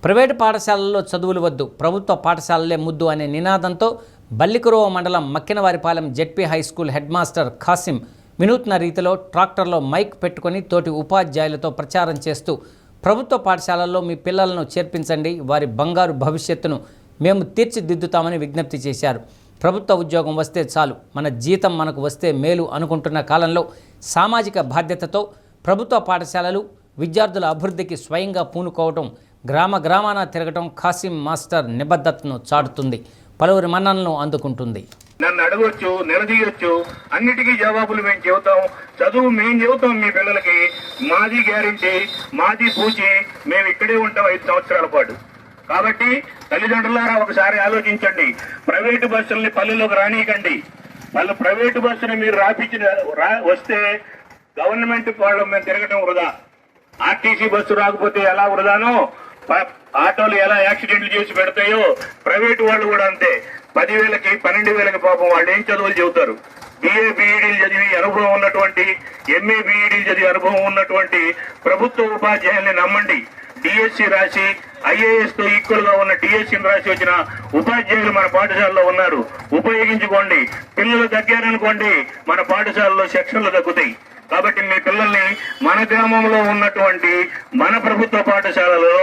Private పాఠశాలల్లో చదువులు వద్దు, ప్రభుత్వ పాఠశాలలే ముద్దు అనే నినాదంతో బల్లికురవ మండలం Makkinavaripalem ZP high school head master Khasim వినూత్న రీతిలో ట్రాక్టర్లో మైక్ పెట్టుకొని తోటి ఉపాధ్యాయులతో ప్రచారం చేస్తూ ప్రభుత్వ పాఠశాలల్లో మీ పిల్లలను చేర్పించండి, వారి బంగారు భవిష్యత్తును మేము తీర్చిదిద్దుతామని విజ్ఞప్తి చేశారు. ప్రభుత్వ ఉద్యోగం వస్తే చాలు, మన జీతం మనకు వస్తే మేలు అనుకుంటున్న కాలంలో సామాజిక బాధ్యతతో ప్రభుత్వ పాఠశాలలు విద్యార్థుల అభివృద్ధికి స్వయంగా పూనుకోవటం, గ్రామ గ్రామాన తిరగటం ఖాసిం మాస్టర్ నిబద్ధతను చాటుతుంది, పలువురి మన్ననలను అందుకుంటుంది. నన్ను అడగొచ్చు, నిలదీయొచ్చు, అన్నిటికీ జవాబులు మేము చెబుతాం. చదువు మేము చెబుతాం మీ పిల్లలకి. మాది గ్యారెంటీ, మాది పూచి, మేము ఇక్కడే ఉంటాం 5 సంవత్సరాల పాటు. కాబట్టి తల్లిదండ్రులారా ఒకసారి ఆలోచించండి. ప్రైవేటు బస్సుల్ని పల్లెల్లోకి రానీయకండి. వాళ్ళు ప్రైవేటు బస్సుని మీరు వస్తే గవర్నమెంట్ వాళ్ళు మేము తిరగటం వృధా. ఆర్టీసీ బస్సు రాకపోతే ఎలా వృధానో, ఆటోలు ఎలా యాక్సిడెంట్లు చేసి పెడతాయో ప్రైవేటు వాళ్ళు కూడా అంతే. 10,000కి 12,000కి పాపం వాళ్ళు ఏం చదువులు చెబుతారు. BA BEDలు చదివి అనుభవం ఉన్నటువంటి, MA BEDలు చదివి అనుభవం ఉన్నటువంటి ప్రభుత్వ ఉపాధ్యాయుల్ని నమ్మండి. DSC రాసి IAS తో ఈక్వల్ గా ఉన్న DSCని రాసి వచ్చిన ఉపాధ్యాయులు మన పాఠశాలలో ఉన్నారు. ఉపయోగించుకోండి. పిల్లలు తగ్గారనుకోండి, మన పాఠశాలలో సెక్షన్లు తగ్గుతాయి. కాబట్టి మీ పిల్లల్ని మన గ్రామంలో ఉన్నటువంటి మన ప్రభుత్వ పాఠశాలలో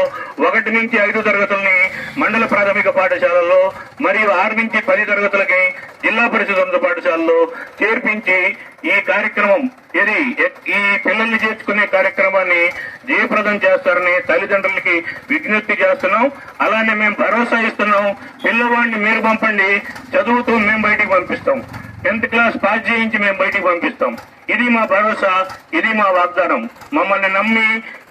1 నుంచి 5 తరగతుల్ని మండల ప్రాథమిక పాఠశాలలో మరియు 6 నుంచి 10 తరగతులకి జిల్లా పరిషత్ ఉన్నత పాఠశాలలో చేర్పించి ఈ కార్యక్రమం ఈ పిల్లల్ని చేర్చుకునే కార్యక్రమాన్ని జయప్రదం చేస్తారని తల్లిదండ్రులకి విజ్ఞప్తి చేస్తున్నాం. అలానే మేము భరోసా ఇస్తున్నాం. పిల్లవాడిని మీరు పంపండి, చదువుతూ మేము బయటికి పంపిస్తాం. 10th క్లాస్ పాస్ చేయించి మేము బయటికి పంపిస్తాం. ఇది మా భరోసా, ఇది మా వాగ్దానం. మమ్మల్ని నమ్మి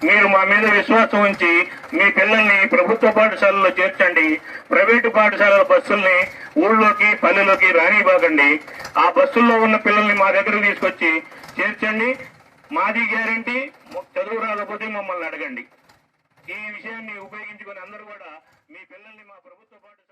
మీరు మా మీద విశ్వాసం ఉంచి మీ పిల్లల్ని ప్రభుత్వ పాఠశాలలో చేర్చండి. ప్రైవేటు పాఠశాలల బస్సుల్ని ఊళ్ళోకి పల్లెలోకి రానివ్వకండి. ఆ బస్సుల్లో ఉన్న పిల్లల్ని మా దగ్గరకు తీసుకొచ్చి చేర్చండి. మాది గ్యారంటీ. చదువు రాకపోతే మమ్మల్ని అడగండి. ఈ విషయాన్ని ఉపయోగించుకొని అందరూ కూడా మీ పిల్లల్ని మా ప్రభుత్వ పాఠశాల